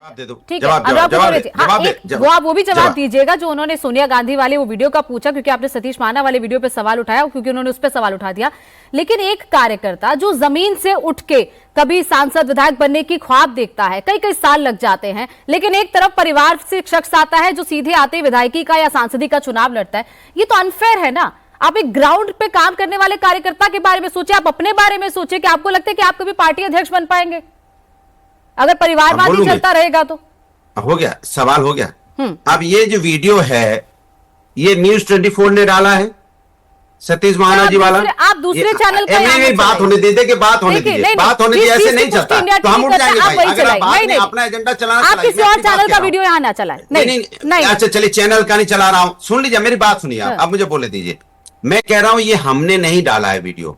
दे दो। ठीक है, वो भी जवाब दीजिएगा जो उन्होंने सोनिया गांधी वाले वो वीडियो का पूछा, क्योंकि आपने सतीश महाना वाले वीडियो पे सवाल उठाया, क्योंकि उन्होंने उस पर सवाल उठा दिया। लेकिन एक कार्यकर्ता जो जमीन से उठ के कभी सांसद विधायक बनने की ख्वाब देखता है, कई कई साल लग जाते हैं, लेकिन एक तरफ परिवार से शख्स आता है जो सीधे आते विधायकी का या सांसदी का चुनाव लड़ता है, ये तो अनफेयर है ना। आप एक ग्राउंड पे काम करने वाले कार्यकर्ता के बारे में सोचे, आप अपने बारे में सोचे कि आपको लगता है कि आप कभी पार्टी अध्यक्ष बन पाएंगे अगर परिवारवाद ही चलता रहेगा तो? हो गया, सवाल हो गया। अब ये जो वीडियो है ये न्यूज 24 ने डाला है, सतीश महाना जी वाला। आप दूसरे चैनल का नहीं, बात होने दीजिए कि बात होने दीजिए, बात होने दीजिए, ऐसे नहीं चलता तो हम उठ जाएंगे भाई। अगर आप बात नहीं, अपना एजेंडा चलाना, आप किसी और चैनल का वीडियो यहाँ ना चलाएं। नहीं, अच्छा चलिए, चैनल का नहीं चला रहा हूँ, सुन लीजिए मेरी बात, सुनिए आप मुझे बोले दीजिए। मैं कह रहा हूं ये हमने नहीं डाला है वीडियो,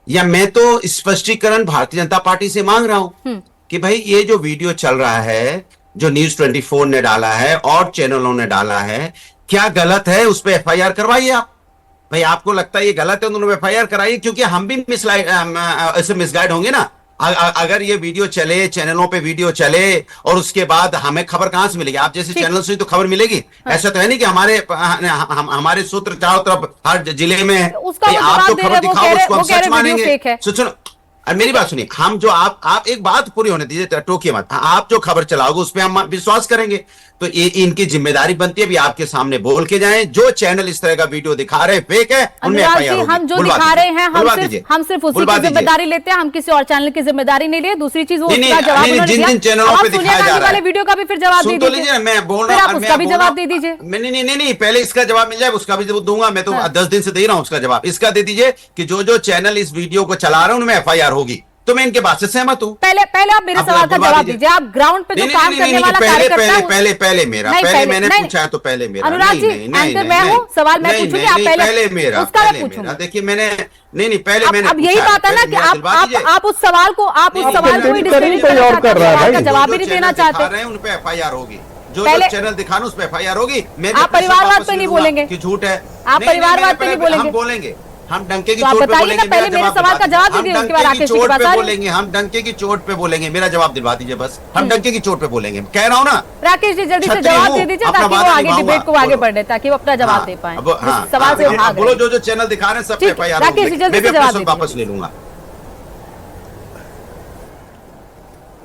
या मैं तो स्पष्टीकरण भारतीय जनता पार्टी से मांग रहा हूं कि भाई ये जो वीडियो चल रहा है, जो न्यूज 24 ने डाला है और चैनलों ने डाला है, क्या गलत है? उस पर FIR करवाइए आप। भाई आपको लगता है ये गलत है, उन्होंने FIR कराइए, क्योंकि हम भी मिसगाइड होंगे ना। अगर ये वीडियो चले, चैनलों पे वीडियो चले और उसके बाद हमें खबर कहां से मिलेगी? आप जैसे चैनल से तो खबर मिलेगी। ऐसा तो है नहीं कि हमारे सूत्र चारों तरफ हर जिले में है। आप जो खबर दिखाओ उसको हम सच मानेंगे। सुनो, मेरी बात सुनिए, हम जो आप एक बात पूरी होने दीजिए, टोकिए मत। आप जो खबर चलाओगे उस पर हम विश्वास करेंगे, तो ये इनकी जिम्मेदारी बनती है भी आपके सामने बोल के जाएं। जो चैनल इस तरह का वीडियो दिखा रहे फेक है, उनमें FIR होगी। हम जो दिखा रहे हैं हम सिर्फ उसी की जिम्मेदारी लेते हैं, हम किसी और चैनल की जिम्मेदारी नहीं लिए। दूसरी चीज, वो जवाब जिन चैनलों पे दिखाया जा रहा है वीडियो का भी फिर जवाब दे दीजिए। मैं बोल रहा हूं, उसका भी जवाब दे दीजिए। नहीं, पहले इसका जवाब मिल जाए, उसका भी जवाब दूंगा। मैं तो 10 दिन से दे रहा हूं उसका जवाब। इसका दे दीजिए कि जो चैनल इस वीडियो को चला रहे हैं उनमें FIR होगी। तो मैं इनके बात से सहमत हूँ। पहले आप मेरे सवाल का जवाब दीजिए। आप ग्राउंड पे जो काम करने वाला कार्यकर्ता है, पहले मेरा, पहले मैंने पूछा है तो पहले मेरा। अनुराग जी, एंकर मैं हूँ, सवाल मैं पूछूंगी, आप पहले मेरा, उसका मैं पूछूंगा। देखिए मैंने नहीं, पहले मैंने अब यही बात है ना कि आप उस सवाल को ही जवाब ही नहीं देना चाहते। उन पे FIR होगी, जो चैनल दिखाना उस पे FIR होगी। आप परिवारवाद पे नहीं बोलेंगे कि झूठ है, आप परिवारवाद पे नहीं बोलेंगे। बोलेंगे हम डंके की तो चोट पे बोलेंगे। पहले मेरे सवाल का जवाब दीजिए, उसके बाद राकेश जी के पास बोलेंगे। हम डंके की चोट पे बोलेंगे, मेरा जवाब दिलवा दीजिए बस। हम डंके की चोट पे बोलेंगे, कह रहा हूँ ना। राकेश जी जल्दी से जवाब दे दीजिए ताकि वो आगे डिबेट को आगे बढ़े, ताकि वो अपना जवाब दे पाए। सवाल से भाग बोलो, जो चैनल दिखा रहे हैं सब पे FIR। राकेश जी जल्दी से जवाब वापस ले लूंगा।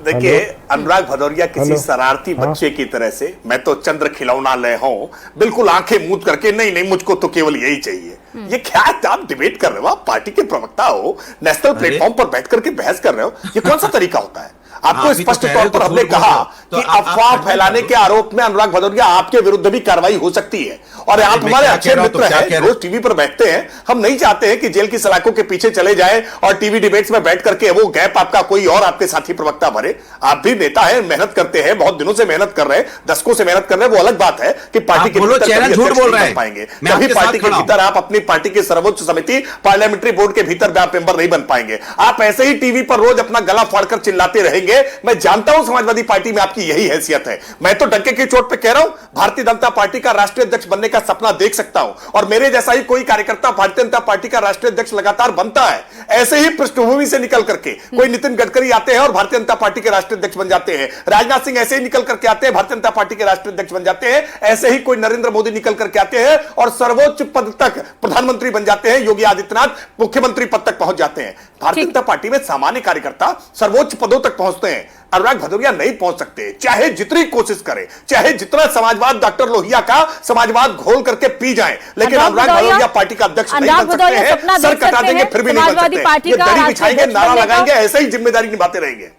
देखिए, अनुराग भदौरिया किसी शरारती बच्चे की तरह से, मैं तो चंद्र खिलौना ले हूं, बिल्कुल आंखें मूंद करके नहीं मुझको तो केवल यही चाहिए। ये क्या आप डिबेट कर रहे हो? आप पार्टी के प्रवक्ता हो, नेशनल प्लेटफॉर्म पर बैठ करके बहस कर रहे हो, ये कौन सा तरीका होता है? आपको स्पष्ट तौर पर हमने कहा कि अफवाह फैलाने के आरोप में अनुराग भदौरिया आपके विरुद्ध भी कार्रवाई हो सकती है। और आप हमारे अच्छे मित्र हैं, रोज टीवी पर बैठते हैं। हम नहीं चाहते हैं कि जेल की सलाखों के पीछे चले जाएं और टीवी डिबेट्स में बैठ करके वो गैप आपका कोई और आपके साथी प्रवक्ता भरे। आप भी नेता हैं, मेहनत करते हैं, बहुत दिनों से मेहनत कर रहे हैं, दशकों से मेहनत कर रहे हैं। वो अलग बात है कि पार्टी के भीतर झूठ बोल रहे पाएंगे, कभी पार्टी के भीतर आप अपनी पार्टी की सर्वोच्च समिति पार्लियामेंट्री बोर्ड के भीतर आप मेंबर नहीं बन पाएंगे। आप ऐसे ही टीवी पर रोज अपना गला फाड़कर चिल्लाते रहेंगे। मैं जानता हूं समाजवादी पार्टी में आपकी यही हैसियत है। मैं तो डंके की चोट पे कह रहा हूं, भारतीय जनता पार्टी का राष्ट्रीय अध्यक्ष बनने का सपना देख सकता हूं, और मेरे जैसा ही कोई कार्यकर्ता भारतीय जनता पार्टी का राष्ट्रीय अध्यक्ष लगातार बनता है। ऐसे ही पृष्ठभूमि से निकल करके कोई नितिन गडकरी आते हैं और भारतीय जनता पार्टी के राष्ट्रीय अध्यक्ष बन जाते हैं। राजनाथ सिंह ऐसे ही निकल करके आते हैं, भारतीय जनता पार्टी के राष्ट्रीय अध्यक्ष बन जाते हैं। ऐसे ही कोई नरेंद्र मोदी निकल करके आते हैं और सर्वोच्च पद तक प्रधानमंत्री बन जाते हैं। योगी आदित्यनाथ मुख्यमंत्री पद तक पहुंच जाते हैं। भारतीय जनता पार्टी में सामान्य कार्यकर्ता सर्वोच्च पदों तक पहुंचते हैं। अनुराग भदौरिया नहीं पहुंच सकते, चाहे जितनी कोशिश करें, चाहे जितना समाजवाद डॉक्टर लोहिया का समाजवाद घोल करके पी जाए, लेकिन अनुराग भदौरिया पार्टी का अध्यक्ष नहीं बन सकते हैं। सर कटा देंगे फिर भी नहीं बन सकते। ये दड़ी बिछाएंगे, नारा लगाएंगे, ऐसे ही जिम्मेदारी निभाते रहेंगे।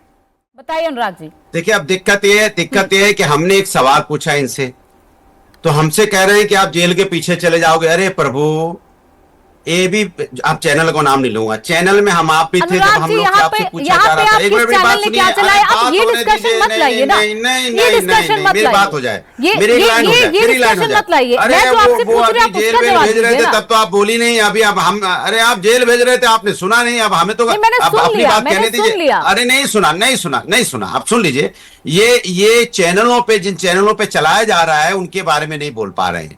बताइए अनुराग जी। देखिए, अब दिक्कत ये है कि हमने एक सवाल पूछा इनसे, तो हमसे कह रहे हैं कि आप जेल के पीछे चले जाओगे। अरे प्रभु, ये भी आप चैनल को नाम नहीं लूंगा, चैनल में हम आप भी थे जब हम लोग आपसे पूछा जा रहा था। एक मिनट मेरी बात सुनिए, आप ये डिस्कशन मत लाइए ना, नहीं, मेरी बात हो जाए, मेरी लाइन हो जाए, मेरी लाइन हो जाए। अरे वो अभी जेल भेज रहे थे तब तो आप बोली नहीं, अभी अब हम, अरे आप जेल भेज रहे थे आपने सुना नहीं, अब हमें तो अपनी बात कहने दीजिए। अरे नहीं सुना, आप सुन लीजिए। ये चैनलों पे, जिन चैनलों पे चलाया जा रहा है उनके बारे में नहीं बोल पा रहे हैं।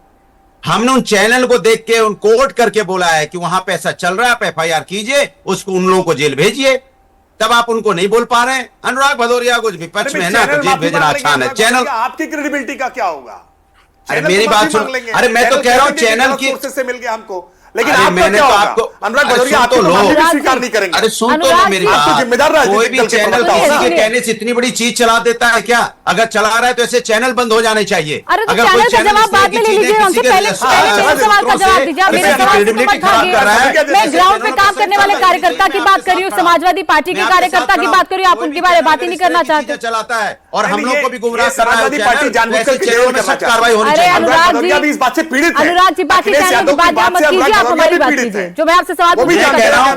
हमने उन चैनल को देख के उन कोर्ट करके बोला है कि वहां पे ऐसा चल रहा है, आप FIR कीजिए, उसको उन लोगों को जेल भेजिए। तब आप उनको नहीं बोल पा रहे हैं। अनुराग भदौरिया को विपक्ष में है ना, तो जेल भेजना आसान है। चैनल आपकी क्रेडिबिलिटी का क्या होगा? अरे मेरी बात सुन, अरे मैं तो कह रहा हूँ चैनल की से मिल गया हमको, लेकिन मैंने तो आपको अनुराग भदौरिया आप तो स्वीकार नहीं करेंगे। अरे सुन तो लो मेरी बात, जिम्मेदार कोई भी चैनल किसी के कहने से इतनी बड़ी चीज चला देता है क्या? अगर चला रहा है तो ऐसे चैनल बंद हो जाने चाहिए। अरे तो अगर चैनल कोई का जवाब बाद में ले लीजिए उनसे, पहले सवाल का जवाब दीजिए। आप मेरे सवाल से मत भागिए। मैं ग्राउंड पे काम करने वाले कार्यकर्ता की बात कर रही हूँ, समाजवादी पार्टी के कार्यकर्ता की बात कर रही हूँ। आप उनके बारे में बात ही नहीं करना चाहते। चलाता है और हम लोग को भी गुमराह समाजवादी पार्टी जानबूझकर चैनल में सख्त कार्रवाई होनी चाहिए। अनुराग जी भी इस बात से पीड़ित है। अनुराग जी बाकी चैनल की बात मत कीजिए, आप हमारी बात कीजिए। जो मैं आपसे सवाल पूछ रहा हूँ,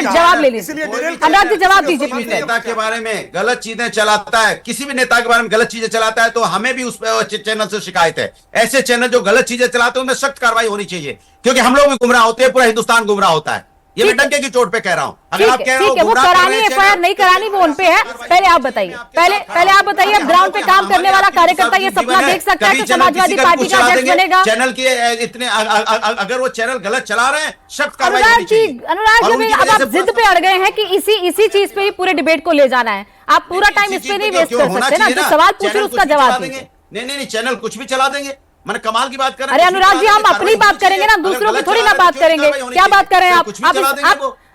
जवाब ले लीजिए। अनुराग जी जवाब दीजिए प्लीज। नेता के बारे में गलत चीजें चलाता है, किसी भी नेता के बारे में गलत चीजें चलाता है तो हमें भी उस चैनल से शिकायत है। ऐसे चैनल जो गलत चीजें चलाते हैं उनमें सख्त कार्रवाई होनी चाहिए, क्योंकि हम लोग भी गुमराह होते हैं, पूरा हिंदुस्तान गुमराह होता है। ये मैं डंके की चोट पे कह रहा हूँ। अगर आप कह रहे हो वो करानी एफआईआर नहीं करानी वो उनपे है। पहले आप बताइए, पहले आप बताइए, अब ग्राउंड पे काम करने वाला कार्यकर्ता ये सपना देख सकता है कि समाजवादी पार्टी का अध्यक्ष बनेगा? चैनल के इतने अगर वो चैनल गलत चला रहे हैं सख्त कार्रवाई अनुराग होनी चाहिए। जी अब आप जिद पे अड़ गए हैं कि इसी चीज पे ही पूरे डिबेट को ले जाना है। आप पूरा टाइम इस पे नहीं वेस्ट कर सकते ना। जो सवाल पूछ रहे उसका जवाब दीजिए। नहीं, चैनल कुछ भी चला देंगे, मैंने कमाल की बात कर रहे हैं। अरे अनुराग जी हम अपनी बात करेंगे ना, दूसरों की थोड़ी ना बात करेंगे। क्या बात कर रहे हैं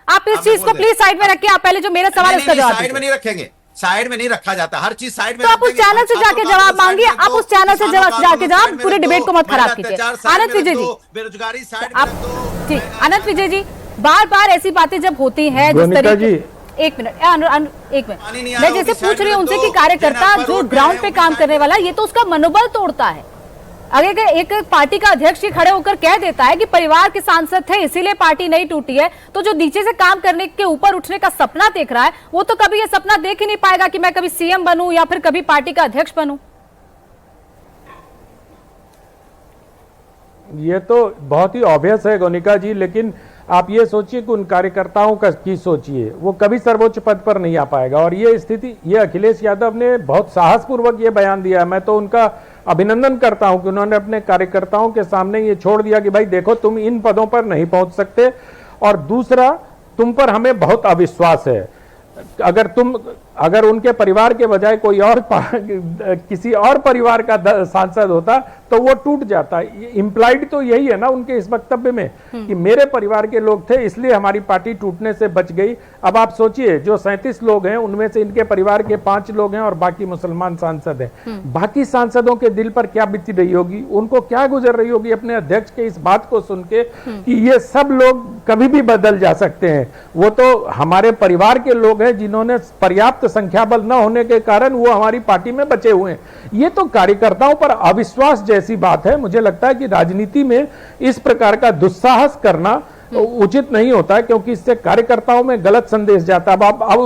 आप इस चीज को प्लीज साइड में रखिए। आप पहले जो मेरा सवाल उसका जवाब साइड में नहीं रखेंगे, साइड में नहीं रखा जाता, हर चीज साइड में। तो आप उस चैनल से जाके जवाब मांगिए, आप उस चैनल से जाके जवाब, पूरे डिबेट को मत खराब कीजिए। आनंद विजय जी, बेरोजगारी साइड आप ठीक, आनंद विजय जी बार बार ऐसी बातें जब होती हैं जिस तरीके, एक मिनट मैं जैसे पूछ रही हूँ उनसे कि कार्यकर्ता जो ग्राउंड पे काम करने वाला, ये तो उसका मनोबल तोड़ता है। अगर एक पार्टी का अध्यक्ष खड़े होकर कह देता है कि परिवार के सांसद थे इसीलिए पार्टी नहीं टूटी है, तो जो नीचे से काम करने के ऊपर उठने का सपना देख रहा है वो तो कभी ये सपना देख ही नहीं पाएगा कि मैं कभी सीएम बनूं या फिर कभी पार्टी का अध्यक्ष बनूं। ये तो बहुत ही ऑब्वियस है गोनिका जी, लेकिन आप ये सोचिए कि उन कार्यकर्ताओं का की सोचिए, वो कभी सर्वोच्च पद पर नहीं आ पाएगा। और ये स्थिति, ये अखिलेश यादव ने बहुत साहसपूर्वक ये बयान दिया है। मैं तो उनका अभिनंदन करता हूं कि उन्होंने अपने कार्यकर्ताओं के सामने ये छोड़ दिया कि भाई देखो तुम इन पदों पर नहीं पहुंच सकते, और दूसरा तुम पर हमें बहुत अविश्वास है। अगर उनके परिवार के बजाय कोई और किसी और परिवार का सांसद होता तो वो टूट जाता। इंप्लाइड तो यही है ना उनके इस वक्तव्य में कि मेरे परिवार के लोग थे इसलिए हमारी पार्टी टूटने से बच गई। अब आप सोचिए जो 37 लोग हैं उनमें से इनके परिवार के 5 लोग हैं और बाकी मुसलमान सांसद हैं। बाकी सांसदों के दिल पर क्या बीती रही होगी, उनको क्या गुजर रही होगी अपने अध्यक्ष के इस बात को सुन के कि ये सब लोग कभी भी बदल जा सकते हैं। वो तो हमारे परिवार के लोग हैं जिन्होंने पर्याप्त संख्या बल न होने के कारण वो हमारी पार्टी में बचे हुए हैं। ये तो कार्यकर्ताओं पर अविश्वास जैसी बात है। मुझे लगता है कि राजनीति में इस प्रकार का दुस्साहस करना उचित नहीं होता है, क्योंकि इससे कार्यकर्ताओं में गलत संदेश जाता है। अब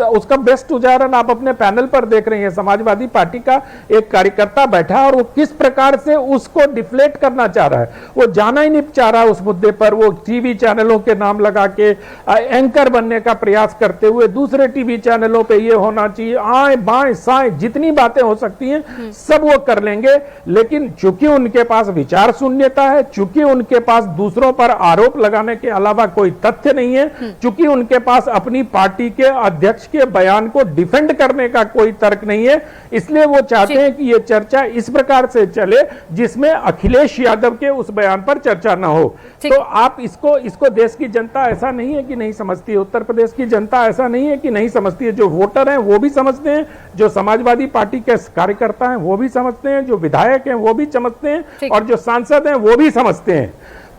उसका बेस्ट उदाहरण आप अपने पैनल पर देख रहे हैं। समाजवादी पार्टी का एक कार्यकर्ता बैठा और वो किस प्रकार से उसको डिफ्लेट करना चाह रहा है। वो जाना ही नहीं चाह रहा उस मुद्दे पर। वो टीवी चैनलों के नाम लगा के एंकर बनने का प्रयास करते हुए दूसरे टीवी चैनलों पे ये होना चाहिए, आए बाएं साएं जितनी बातें हो सकती हैं सब वो कर लेंगे। लेकिन चूंकि उनके पास विचार शून्यता है, चूंकि उनके पास दूसरों पर आरोप लगाने के अलावा कोई तथ्य नहीं है, चूंकि उनके पास अपनी पार्टी के अध्यक्ष के बयान को डिफेंड करने का कोई तर्क नहीं है, इसलिए वो चाहते हैं कि ये चर्चा इस प्रकार से चले जिसमें अखिलेश यादव के उस बयान पर चर्चा ना हो। तो आप इसको देश की जनता ऐसा नहीं है कि नहीं समझती है, उत्तर प्रदेश की जनता ऐसा नहीं है कि नहीं समझती है। जो वोटर हैं वो भी समझते हैं, जो समाजवादी पार्टी के कार्यकर्ता हैं वो भी समझते हैं, जो विधायक हैं वो भी समझते हैं, और जो सांसद हैं वो भी समझते हैं।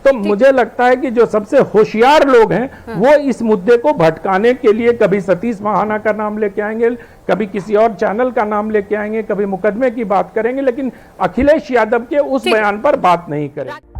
तो मुझे लगता है कि जो सबसे होशियार लोग हैं वो इस मुद्दे को भटकाने के लिए कभी सतीश महाना का नाम लेके आएंगे, कभी किसी और चैनल का नाम लेके आएंगे, कभी मुकदमे की बात करेंगे, लेकिन अखिलेश यादव के उस बयान पर बात नहीं करेंगे।